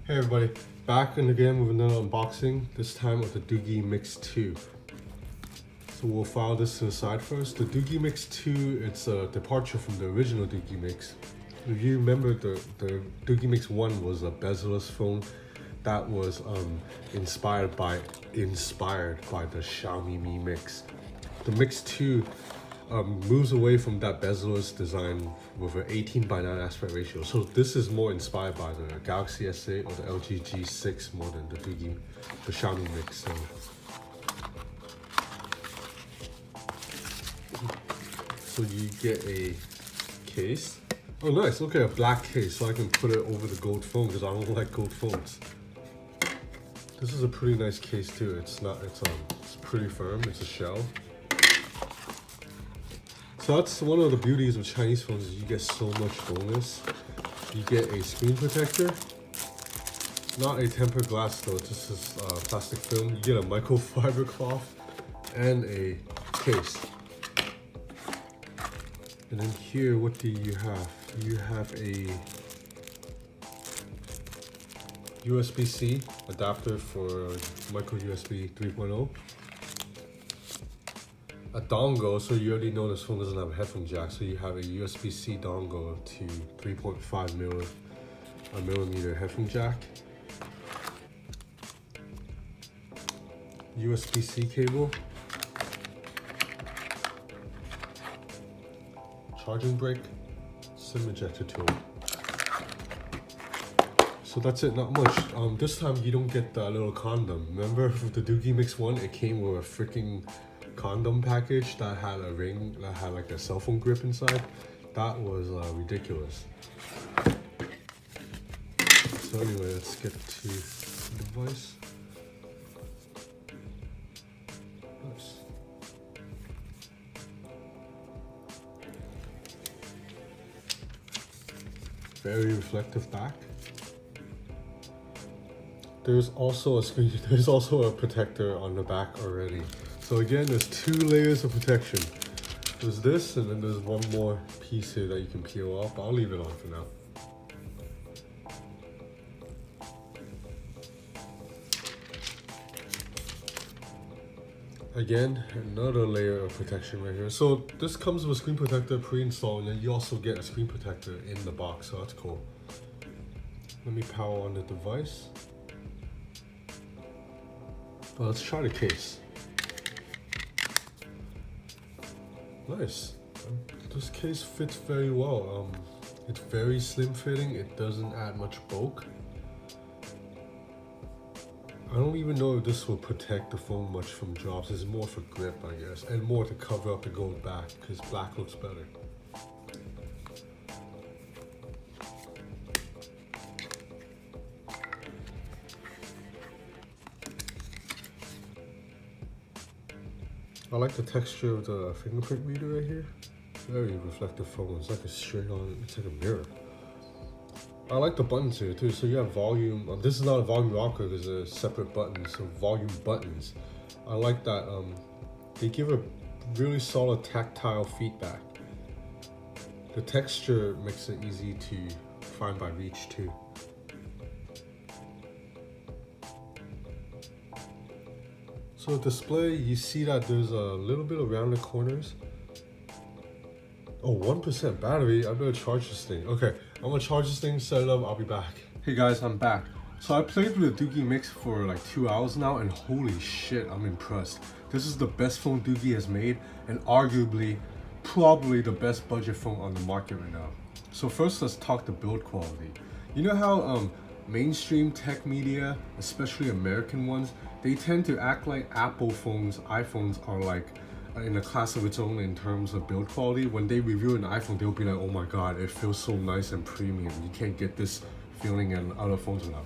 Hey everybody, back in again with another unboxing, this time of the Doogee Mix 2. So we'll file this to the side first. The Doogee Mix 2, it's a departure from the original Doogee Mix. If you remember, the Doogee Mix 1 was a bezel-less phone that was inspired by the Xiaomi Mi Mix. The Mix 2 moves away from that bezel-less design with an 18:9 aspect ratio. So this is more inspired by the Galaxy S8 or the LG G6 more than the Xiaomi Mix. So you get a case. Oh nice, okay, a black case so I can put it over the gold phone because I don't like gold phones. This is a pretty nice case too. It's pretty firm, it's a shell. So that's one of the beauties of Chinese phones, is you get so much bonus. You get a screen protector, not a tempered glass though, this is plastic film. You get a microfiber cloth and a case. And then here, what do you have? You have a USB-C adapter for micro USB 3.0. A dongle, so you already know this phone doesn't have a headphone jack, so you have a USB-C dongle to 3.5 millimeter headphone jack. USB-C cable. Charging brick. SIM ejector tool. So that's it, not much. This time you don't get that little condom. Remember with the Doogee Mix 1, it came with a freaking condom package that had a ring, that had like a cell phone grip inside. That was ridiculous. So anyway, let's get to the device. Nice. Very reflective back. There's also a protector on the back already. So again, there's 2 layers of protection. There's this, and then there's one more piece here that you can peel off. I'll leave it on for now. Again, another layer of protection right here. So this comes with a screen protector pre-installed, and then you also get a screen protector in the box, so that's cool. Let me power on the device. Well, let's try the case. Nice. This case fits very well. It's very slim fitting. It doesn't add much bulk. I don't even know if this will protect the phone much from drops. It's more for grip, I guess, and more to cover up the gold back because black looks better. I like the texture of the fingerprint reader right here. Very reflective phone. It's like a straight on, it's like a mirror. I like the buttons here too. So you have volume. This is not a volume rocker, there's a separate button. So volume buttons. I like that they give a really solid tactile feedback. The texture makes it easy to find by reach too. So the display, you see that there's a little bit of rounded corners. Oh, 1% battery, I better charge this thing. Okay, I'm gonna charge this thing, set it up, I'll be back. Hey guys, I'm back. So I played with the Doogee Mix for like 2 hours now, and holy shit, I'm impressed. This is the best phone Doogee has made, and arguably, probably the best budget phone on the market right now. So first, let's talk the build quality. You know how mainstream tech media, especially American ones, they tend to act like Apple phones, iPhones are like in a class of its own in terms of build quality. When they review an iPhone, they'll be like, oh my god, it feels so nice and premium. You can't get this feeling in other phones now.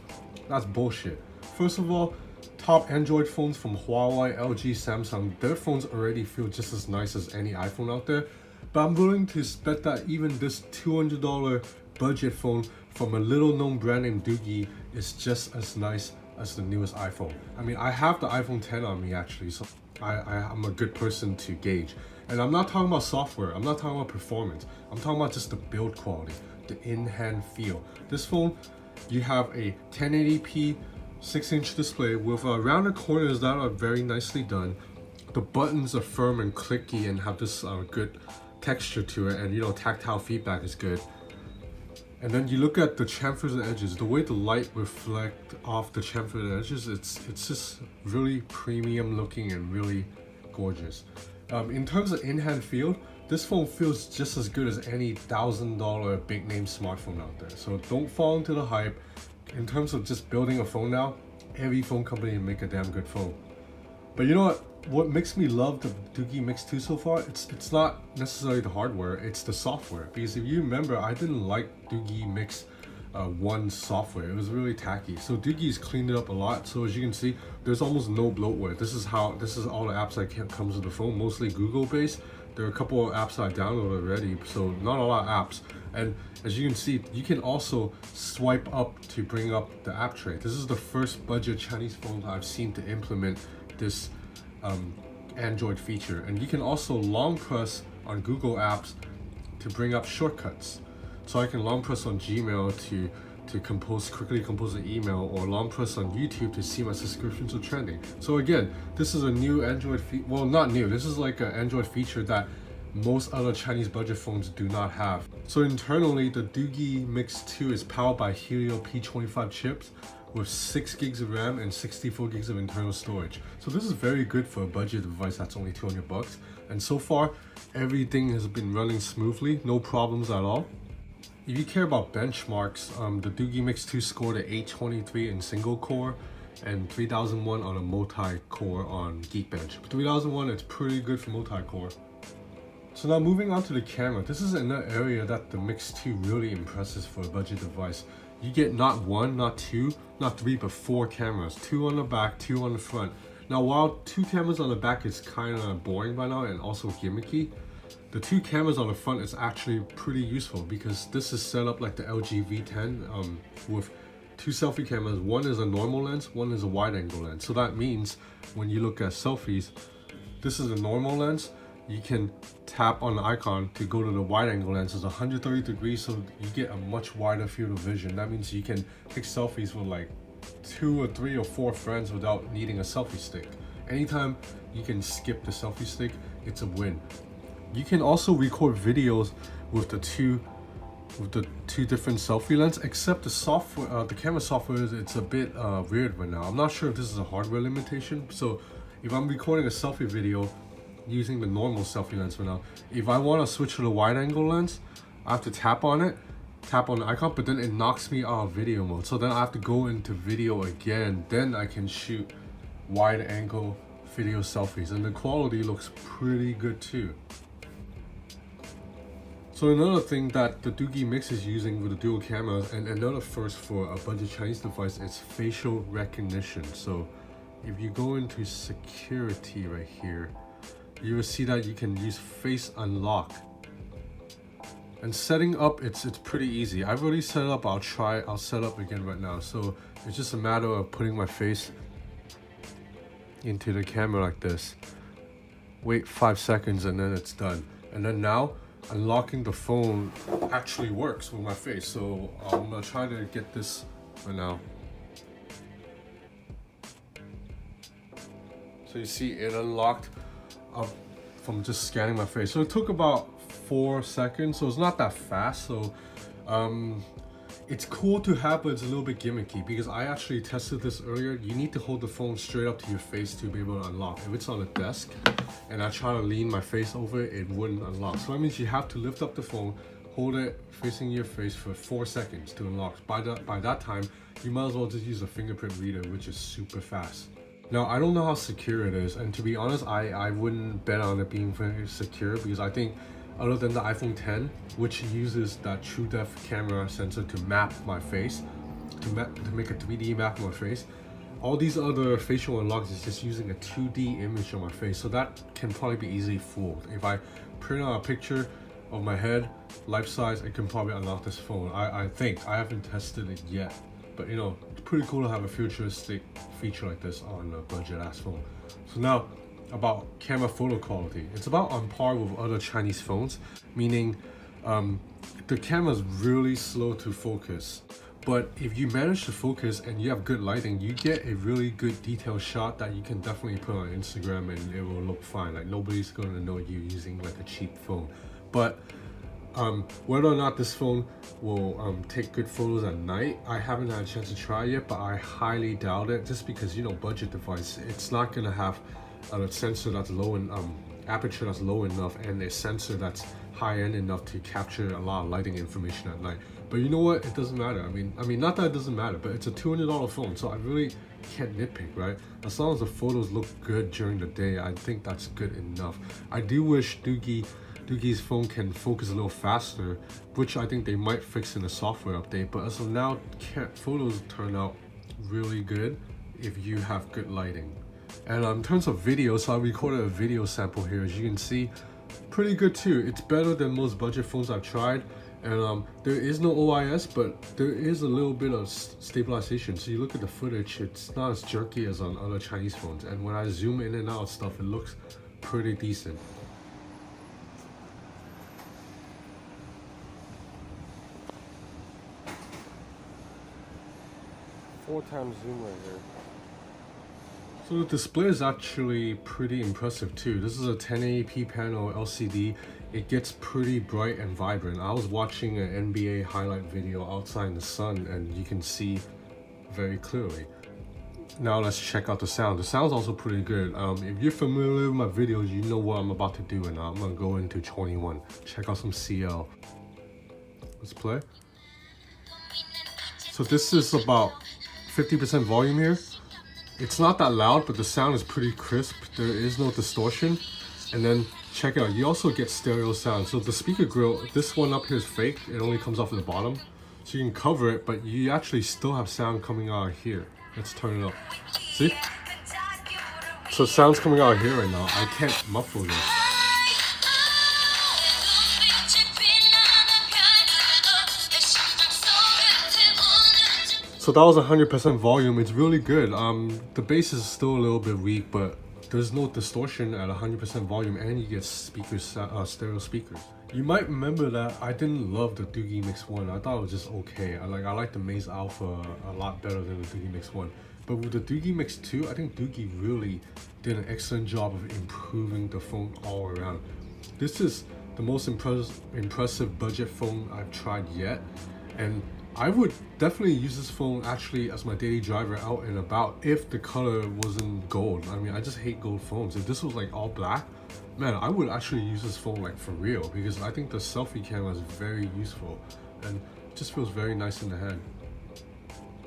That's bullshit. First of all, top Android phones from Huawei, LG, Samsung, their phones already feel just as nice as any iPhone out there. But I'm willing to bet that even this $200 budget phone from a little known brand named Doogee is just as nice as the newest iPhone. I mean, I have the iPhone 10 on me actually, so I'm a good person to gauge. And I'm not talking about software, I'm not talking about performance, I'm talking about just the build quality, the in-hand feel. This phone, You have a 1080p 6-inch display with rounded corners that are very nicely done. The buttons are firm and clicky and have this good texture to it, and you know, tactile feedback is good. And then you look at the chamfers and edges, the way the light reflect off the chamfer and edges, it's just really premium looking and really gorgeous. In terms of in-hand feel, this phone feels just as good as any $1,000 big name smartphone out there. So don't fall into the hype. In terms of just building a phone now, every phone company can make a damn good phone. But you know what? What makes me love the Doogee Mix 2 so far, it's not necessarily the hardware, it's the software. Because if you remember, I didn't like Doogee Mix 1 software. It was really tacky. So Doogee's cleaned it up a lot. So as you can see, there's almost no bloatware. This is all the apps that comes with the phone, mostly Google based. There are a couple of apps I downloaded already, so not a lot of apps. And as you can see, you can also swipe up to bring up the app tray. This is the first budget Chinese phone I've seen to implement this Android feature. And you can also long press on Google Apps to bring up shortcuts. So I can long press on Gmail to quickly compose an email, or long press on YouTube to see my subscriptions are trending. So again, this is a new Android well, not new, this is like an Android feature that most other Chinese budget phones do not have. So internally, the Doogee Mix 2 is powered by Helio P25 chips with 6 gigs of RAM and 64 gigs of internal storage. So this is very good for a budget device that's only 200 bucks. And so far, everything has been running smoothly, no problems at all. If you care about benchmarks, the Doogee Mix 2 scored an 823 in single core and 3001 on a multi-core on Geekbench. 3001, it's pretty good for multi-core. So now moving on to the camera, this is another area that the Mix 2 really impresses for a budget device. You get not 1, not 2, not 3, but 4 cameras. 2 on the back, 2 on the front. Now while 2 cameras on the back is kind of boring by now and also gimmicky, the 2 cameras on the front is actually pretty useful because this is set up like the LG V10 with 2 selfie cameras. One is a normal lens, one is a wide angle lens. So that means when you look at selfies, this is a normal lens. You can tap on the icon to go to the wide angle lens. It's 130 degrees, so you get a much wider field of vision. That means you can take selfies with like 2 or 3 or 4 friends without needing a selfie stick. Anytime you can skip the selfie stick, it's a win. You can also record videos with the two different selfie lens, except the software, the camera software, it's a bit weird right now. I'm not sure if this is a hardware limitation. So if I'm recording a selfie video using the normal selfie lens for now, if I want to switch to the wide angle lens, I have to tap on the icon, but then it knocks me out of video mode. So then I have to go into video again, then I can shoot wide angle video selfies, and the quality looks pretty good too. So another thing that the Doogee Mix is using with the dual cameras, and another first for a budget Chinese device, is facial recognition. So if you go into security right here, you will see that you can use face unlock. And setting up, it's pretty easy. I've already set it up. I'll set up again right now. So it's just a matter of putting my face into the camera like this. Wait 5 seconds and then it's done. And then now unlocking the phone actually works with my face. So I'm gonna try to get this right now. So you see it unlocked up from just scanning my face. So it took about 4 seconds, so it's not that fast. So it's cool to have, but it's a little bit gimmicky because I actually tested this earlier. You need to hold the phone straight up to your face to be able to unlock. If it's on a desk and I try to lean my face over it, it wouldn't unlock. So that means you have to lift up the phone, hold it facing your face for 4 seconds to unlock. By that time, you might as well just use a fingerprint reader, which is super fast. Now, I don't know how secure it is, and to be honest, I wouldn't bet on it being very secure because I think other than the iPhone 10, which uses that true depth camera sensor to map my face, to make a 3D map of my face, all these other facial unlocks is just using a 2D image of my face, so that can probably be easily fooled. If I print out a picture of my head, life size, it can probably unlock this phone. I think. I haven't tested it yet, but you know, it's pretty cool to have a futuristic feature like this on a budget ass phone. So now, about camera photo quality. It's about on par with other Chinese phones, meaning the camera is really slow to focus. But if you manage to focus and you have good lighting, you get a really good detailed shot that you can definitely put on Instagram and it will look fine. Like nobody's gonna know you using like a cheap phone. But whether or not this phone will take good photos at night, I haven't had a chance to try yet, but I highly doubt it, just because, you know, budget device, it's not gonna have a sensor that's low in aperture that's low enough and a sensor that's high end enough to capture a lot of lighting information at night. But you know what, it doesn't matter. I mean not that it doesn't matter, but it's a $200 phone, so I really can't nitpick, right? As long as the photos look good during the day, I think that's good enough. I do wish Doogee's phone can focus a little faster, which I think they might fix in a software update, but as of now, photos turn out really good if you have good lighting. And in terms of video, so I recorded a video sample here, as you can see, pretty good too. It's better than most budget phones I've tried, and there is no OIS, but there is a little bit of stabilization. So you look at the footage, it's not as jerky as on other Chinese phones, and when I zoom in and out stuff, it looks pretty decent. Four times zoom right here. So the display is actually pretty impressive too. This is a 1080p panel LCD. It gets pretty bright and vibrant. I was watching an NBA highlight video outside in the sun and you can see very clearly. Now let's check out the sound. The sound's also pretty good. If you're familiar with my videos, you know what I'm about to do, and I'm gonna go into 21. Check out some CL. Let's play. So this is about 50% volume here. It's not that loud, but the sound is pretty crisp. There is no distortion. And then check it out, you also get stereo sound. So the speaker grill, this one up here is fake. It only comes off the bottom. So you can cover it, but you actually still have sound coming out here. Let's turn it up. See? So sound's coming out here right now. I can't muffle this. So that was 100% volume. It's really good. The bass is still a little bit weak, but there's no distortion at 100% volume, and you get speakers, stereo speakers. You might remember that I didn't love the Doogee Mix 1. I thought it was just okay. I like the Maze Alpha a lot better than the Doogee Mix 1. But with the Doogee Mix 2, I think Doogee really did an excellent job of improving the phone all around. This is the most impressive budget phone I've tried yet, and I would definitely use this phone actually as my daily driver out and about if the color wasn't gold. I mean, I just hate gold phones. If this was like all black, man, I would actually use this phone like for real, because I think the selfie camera is very useful and it just feels very nice in the hand.